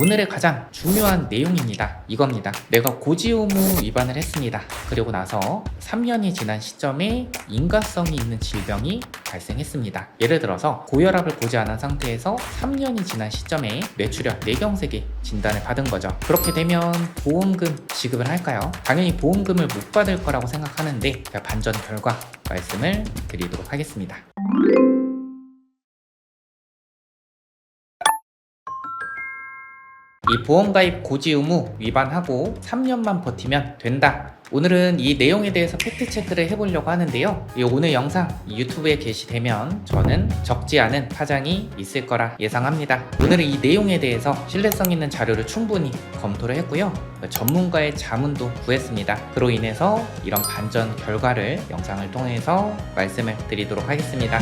오늘의 가장 중요한 내용입니다. 이겁니다. 내가 고지 의무 위반을 했습니다. 그리고 나서 3년이 지난 시점에 인과성이 있는 질병이 발생했습니다. 예를 들어서 고혈압을 고지한 상태에서 3년이 지난 시점에 뇌출혈, 뇌경색이 진단을 받은 거죠. 그렇게 되면 보험금 지급을 할까요? 당연히 보험금을 못 받을 거라고 생각하는데 제가 반전 결과 말씀을 드리도록 하겠습니다. 이 보험가입 고지 의무 위반하고 3년만 버티면 된다. 오늘은 이 내용에 대해서 팩트체크를 해보려고 하는데요. 오늘 영상 유튜브에 게시되면 저는 적지 않은 파장이 있을 거라 예상합니다. 오늘은 이 내용에 대해서 신뢰성 있는 자료를 충분히 검토를 했고요. 전문가의 자문도 구했습니다. 그로 인해서 이런 반전 결과를 영상을 통해서 말씀을 드리도록 하겠습니다.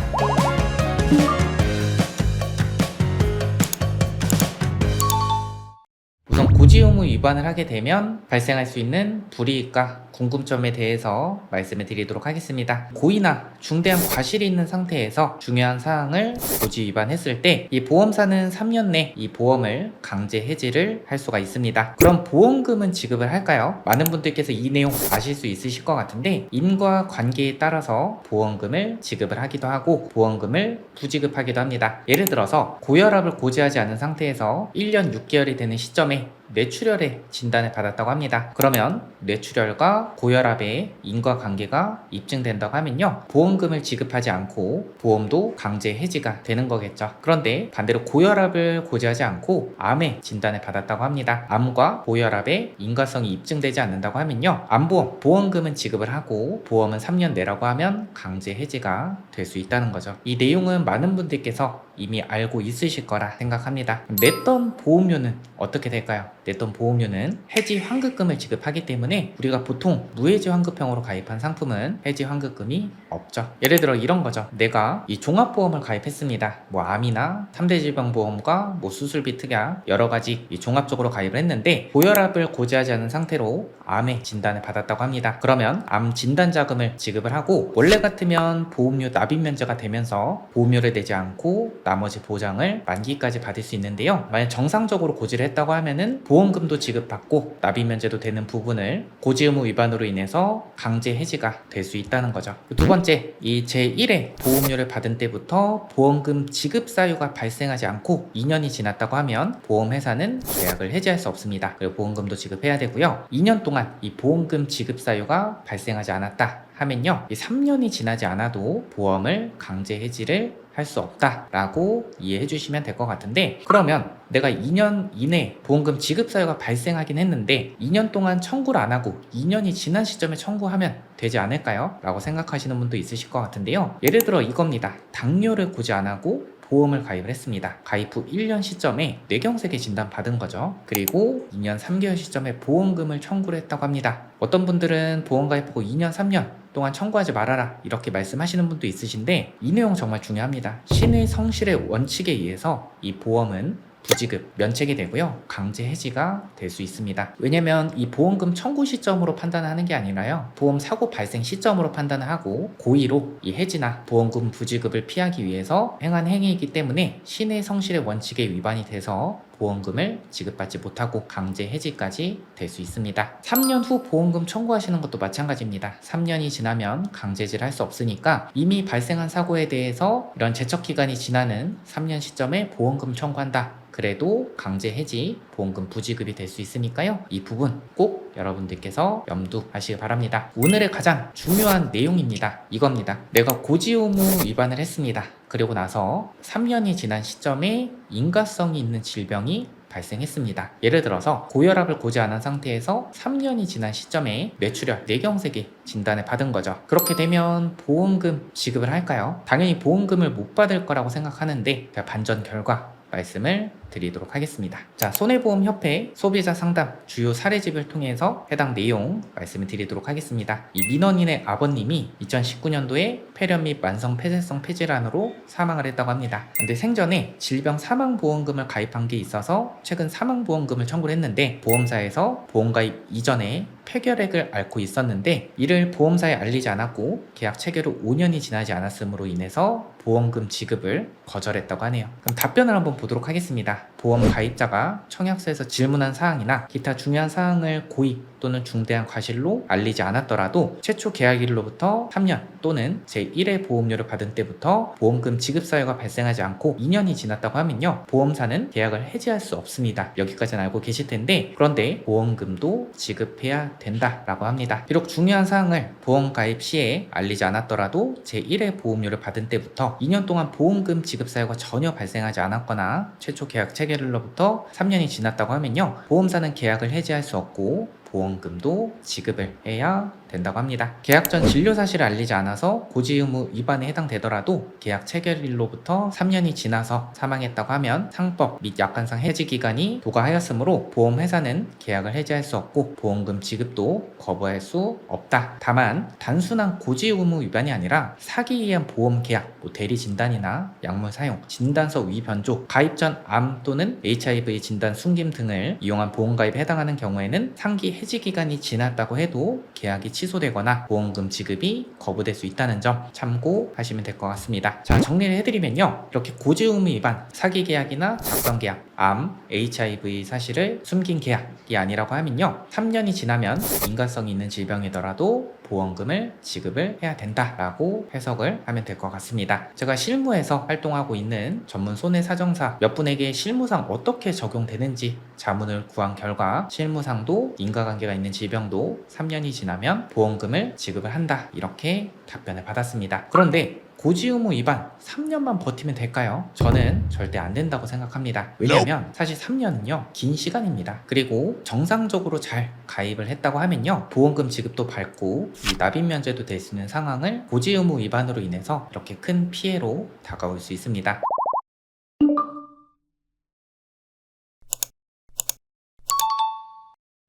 우선 고지 의무 위반을 하게 되면 발생할 수 있는 불이익과 궁금점에 대해서 말씀을 드리도록 하겠습니다. 고의나 중대한 과실이 있는 상태에서 중요한 사항을 고지 위반했을 때 이 보험사는 3년 내 이 보험을 강제 해지를 할 수가 있습니다. 그럼 보험금은 지급을 할까요? 많은 분들께서 이 내용 아실 수 있으실 것 같은데 인과 관계에 따라서 보험금을 지급을 하기도 하고 보험금을 부지급하기도 합니다. 예를 들어서 고혈압을 고지하지 않은 상태에서 1년 6개월이 되는 시점에 뇌출혈의 진단을 받았다고 합니다. 그러면 뇌출혈과 고혈압의 인과관계가 입증된다고 하면요, 보험금을 지급하지 않고 보험도 강제 해지가 되는 거겠죠. 그런데 반대로 고혈압을 고지하지 않고 암의 진단을 받았다고 합니다. 암과 고혈압의 인과성이 입증되지 않는다고 하면요, 암보험, 보험금은 지급을 하고 보험은 3년 내라고 하면 강제 해지가 될 수 있다는 거죠. 이 내용은 많은 분들께서 이미 알고 있으실 거라 생각합니다. 냈던 보험료는 어떻게 될까요? 냈던 보험료는 해지 환급금을 지급하기 때문에 우리가 보통 무해지 환급형으로 가입한 상품은 해지 환급금이 없죠. 예를 들어 이런 거죠. 내가 이 종합보험을 가입했습니다. 암이나 3대 질병보험과 수술비 특약 여러 가지 이 종합적으로 가입을 했는데 고혈압을 고지하지 않은 상태로 암의 진단을 받았다고 합니다. 그러면 암 진단 자금을 지급을 하고 원래 같으면 보험료 납입 면제가 되면서 보험료를 내지 않고 나머지 보장을 만기까지 받을 수 있는데요. 만약 정상적으로 고지를 했다고 하면은 보험금도 지급받고 납입 면제도 되는 부분을 고지 의무 위반으로 인해서 강제 해지가 될 수 있다는 거죠. 두 번째, 이 제1회 보험료를 받은 때부터 보험금 지급 사유가 발생하지 않고 2년이 지났다고 하면 보험회사는 계약을 해지할 수 없습니다. 그리고 보험금도 지급해야 되고요. 2년 동안 이 보험금 지급 사유가 발생하지 않았다 하면요, 이 3년이 지나지 않아도 보험을 강제 해지를 할 수 없다라고 이해해 주시면 될 것 같은데, 그러면 내가 2년 이내 보험금 지급 사유가 발생하긴 했는데 2년 동안 청구를 안 하고 2년이 지난 시점에 청구하면 되지 않을까요? 라고 생각하시는 분도 있으실 것 같은데요. 예를 들어 이겁니다. 당뇨를 고지 안 하고 보험을 가입을 했습니다. 가입 후 1년 시점에 뇌경색의 진단 받은 거죠. 그리고 2년 3개월 시점에 보험금을 청구를 했다고 합니다. 어떤 분들은 보험 가입하고 2년 3년 동안 청구하지 말아라 이렇게 말씀하시는 분도 있으신데 이 내용 정말 중요합니다. 신의 성실의 원칙에 의해서 이 보험은 부지급, 면책이 되고요, 강제 해지가 될 수 있습니다. 왜냐면 이 보험금 청구 시점으로 판단하는 게 아니라요, 보험 사고 발생 시점으로 판단을 하고 고의로 이 해지나 보험금 부지급을 피하기 위해서 행한 행위이기 때문에 신의 성실의 원칙에 위반이 돼서 보험금을 지급받지 못하고 강제 해지까지 될 수 있습니다. 3년 후 보험금 청구하시는 것도 마찬가지입니다. 3년이 지나면 강제해지를 할 수 없으니까 이미 발생한 사고에 대해서 이런 제척기간이 지나는 3년 시점에 보험금 청구한다. 그래도 강제 해지, 보험금 부지급이 될 수 있으니까요. 이 부분 꼭 여러분들께서 염두하시기 바랍니다. 오늘의 가장 중요한 내용입니다. 이겁니다. 내가 고지 의무 위반을 했습니다. 그리고 나서 3년이 지난 시점에 인과성이 있는 질병이 발생했습니다. 예를 들어서 고혈압을 고지 않은 상태에서 3년이 지난 시점에 뇌출혈, 뇌경색이 진단을 받은 거죠. 그렇게 되면 보험금 지급을 할까요? 당연히 보험금을 못 받을 거라고 생각하는데 제가 반전 결과 말씀을 드리도록 하겠습니다. 자, 손해보험협회 소비자 상담 주요 사례집을 통해서 해당 내용 말씀을 드리도록 하겠습니다. 이 민원인의 아버님이 2019년도에 폐렴 및 만성 폐쇄성 폐질환으로 사망을 했다고 합니다. 근데 생전에 질병 사망보험금을 가입한 게 있어서 최근 사망보험금을 청구를 했는데 보험사에서 보험가입 이전에 폐결핵을 앓고 있었는데 이를 보험사에 알리지 않았고 계약 체결 후 5년이 지나지 않았음으로 인해서 보험금 지급을 거절했다고 하네요. 그럼 답변을 한번 보도록 하겠습니다. 보험 가입자가 청약서에서 질문한 사항이나 기타 중요한 사항을 고의 또는 중대한 과실로 알리지 않았더라도 최초 계약일로부터 3년 또는 제1회 보험료를 받은 때부터 보험금 지급 사유가 발생하지 않고 2년이 지났다고 하면요, 보험사는 계약을 해지할 수 없습니다. 여기까지는 알고 계실 텐데, 그런데 보험금도 지급해야 된다라고 합니다. 비록 중요한 사항을 보험 가입 시에 알리지 않았더라도 제1회 보험료를 받은 때부터 2년 동안 보험금 지급 사유가 전혀 발생하지 않았거나 최초 계약 체결일로부터 3년이 지났다고 하면요, 보험사는 계약을 해지할 수 없고 보험금도 지급을 해야 된다고 합니다. 계약 전 진료 사실을 알리지 않아서 고지 의무 위반에 해당되더라도 계약 체결일로부터 3년이 지나서 사망했다고 하면 상법 및 약관상 해지 기간이 도과하였으므로 보험회사는 계약을 해지할 수 없고 보험금 지급도 거부할 수 없다. 다만 단순한 고지 의무 위반이 아니라 사기에 의한 보험 계약, 대리 진단이나 약물 사용, 진단서 위변조, 가입 전 암 또는 HIV 진단 숨김 등을 이용한 보험 가입에 해당하는 경우에는 상기 해지 기간이 지났다고 해도 계약이 취소되거나 보험금 지급이 거부될 수 있다는 점 참고하시면 될 것 같습니다. 자, 정리를 해드리면요, 이렇게 고지 의무 위반, 사기 계약이나 작성 계약, 암, HIV 사실을 숨긴 계약이 아니라고 하면요, 3년이 지나면 인과성이 있는 질병이더라도 보험금을 지급을 해야 된다라고 해석을 하면 될 것 같습니다. 제가 실무에서 활동하고 있는 전문 손해사정사 몇 분에게 실무상 어떻게 적용되는지 자문을 구한 결과 실무상도 인과관계가 있는 질병도 3년이 지나면 보험금을 지급을 한다, 이렇게 답변을 받았습니다. 그런데 고지 의무 위반 3년만 버티면 될까요? 저는 절대 안 된다고 생각합니다. 왜냐면 사실 3년은요, 긴 시간입니다. 그리고 정상적으로 잘 가입을 했다고 하면요, 보험금 지급도 받고 이 납입 면제도 될 수 있는 상황을 고지 의무 위반으로 인해서 이렇게 큰 피해로 다가올 수 있습니다.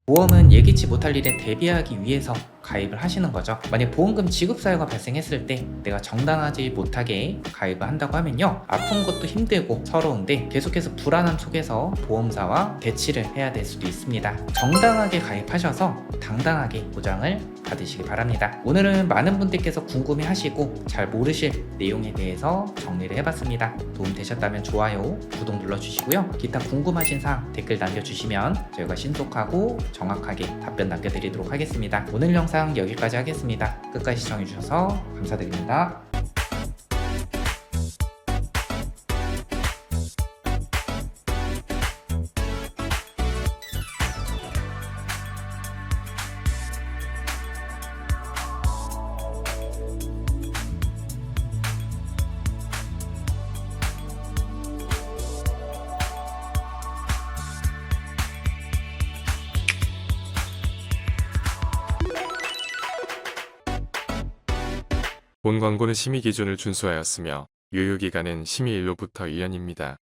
보험은 예기치 못할 일에 대비하기 위해서 가입을 하시는 거죠. 만약 보험금 지급 사유가 발생했을 때 내가 정당하지 못하게 가입을 한다고 하면요, 아픈 것도 힘들고 서러운데 계속해서 불안함 속에서 보험사와 대치를 해야 될 수도 있습니다. 정당하게 가입하셔서 당당하게 보장을 받으시기 바랍니다. 오늘은 많은 분들께서 궁금해 하시고 잘 모르실 내용에 대해서 정리를 해봤습니다. 도움 되셨다면 좋아요, 구독 눌러주시고요. 기타 궁금하신 사항 댓글 남겨주시면 저희가 신속하고 정확하게 답변 남겨드리도록 하겠습니다. 오늘 영상 여기까지 하겠습니다. 끝까지 시청해주셔서 감사드립니다. 본 광고는 심의 기준을 준수하였으며 유효기간은 심의일로부터 1년입니다.